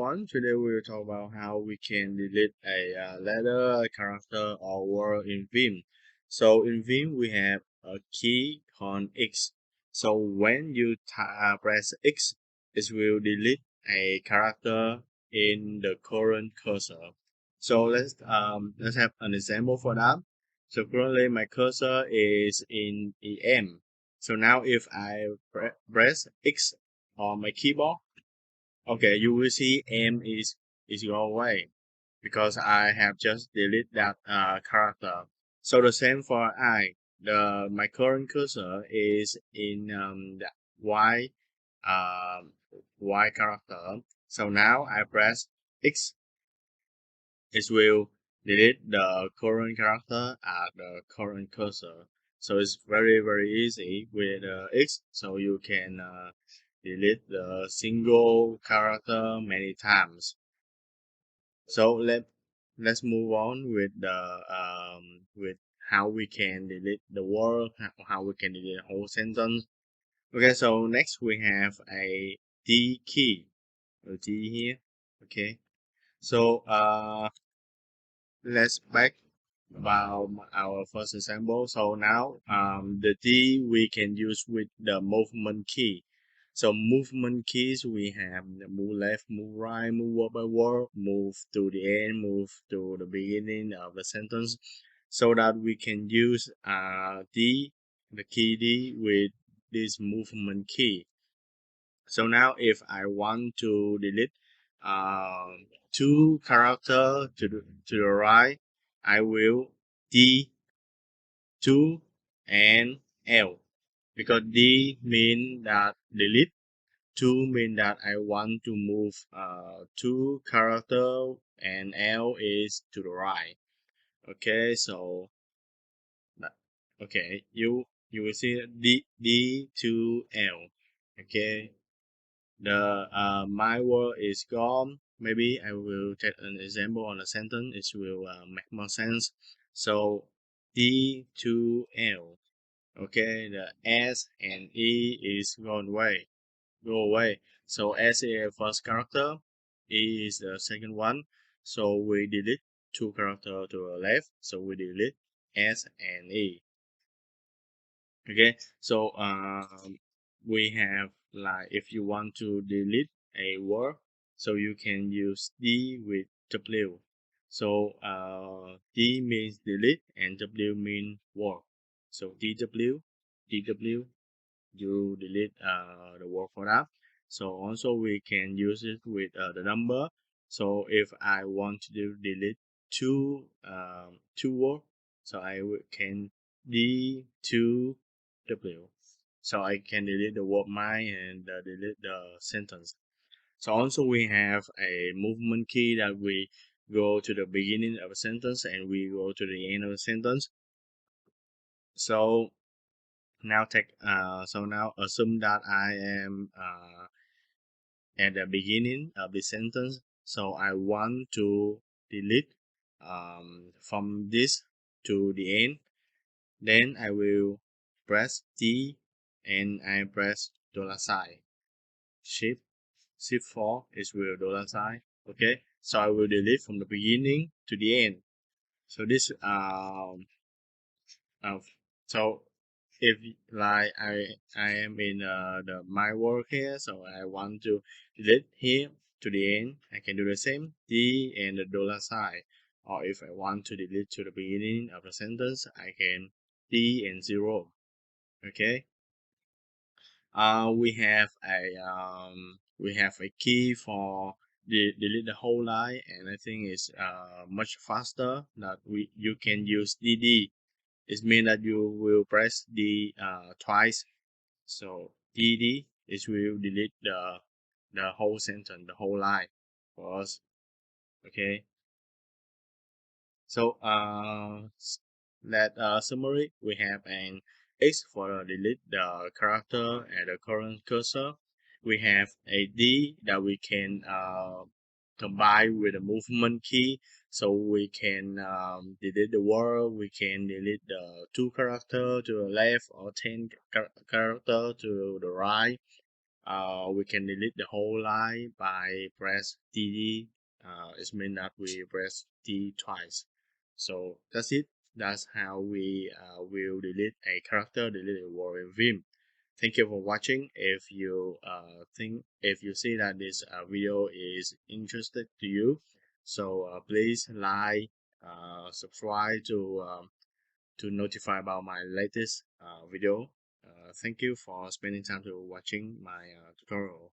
everyone. Today we will talk about how we can delete a letter, a character, or word in VIM. So in VIM we have a key called X. So when you press X, it will delete a character in the current cursor. So let's have an example for that. So currently my cursor is in EM. So now if I press X on my keyboard, okay, you will see M is go away because I have just deleted that character. So the same for I. My current cursor is in the Y um, Y character. So now I press X, it will delete the current character at the current cursor. So it's very easy with X. So you can delete the single character many times. So let's move on with how we can delete the word, how we can delete the whole sentence. Okay, so next we have a D key, a D here. Okay, so let's back about our first example. So now the D we can use with the movement key. So movement keys we have the move left, move right, move word by word, move to the end, move to the beginning of the sentence, so that we can use D, the key D with this movement key. So now if I want to delete two character to the right, I will D 2 and L, because D mean that delete, 2 mean that I want to move two character, and L is to the right. Okay, so okay, you will see D to L. Okay, the my word is gone. Maybe I will take an example on a sentence. It will make more sense. So D to L. Okay, the S and E is gone away. Go away. So S is the first character, E is the second one. So we delete two character to the left. So we delete S and E. Okay, so we have, like, if you want to delete a word, so you can use D with W. So D means delete and W means word. So DW, you delete the word for that. So also we can use it with the number. So if I want to delete two word, so can D2W. So I can delete the word mine and delete the sentence. So also we have a movement key that we go to the beginning of a sentence and we go to the end of a sentence. So now assume that I am at the beginning of the sentence. So I want to delete from this to the end. Then I will press T and I press $sign. Shift 4 is with $sign. Okay, so I will delete from the beginning to the end. So this uh, so if, like, I am in the my work here, so I want to delete here to the end, I can do the same, D and the $sign. Or if I want to delete to the beginning of the sentence, I can D and 0. Okay, we have a key for delete the whole line, and I think it's much faster that you can use DD. It means that you will press D twice. So DD is will delete the whole sentence, the whole line for us. Okay. So that summary, we have an X for delete the character at the current cursor. We have a D that we can combine with the movement key, so we can delete the word, we can delete the two character to the left or 10 character to the right. We can delete the whole line by press T. It means that we press T twice. So that's it. That's how we will delete a character, delete a word in Vim. Thank you for watching. If you see that this video is interested to you, so please like, subscribe to notify about my latest video. Thank you for spending time to watching my tutorial.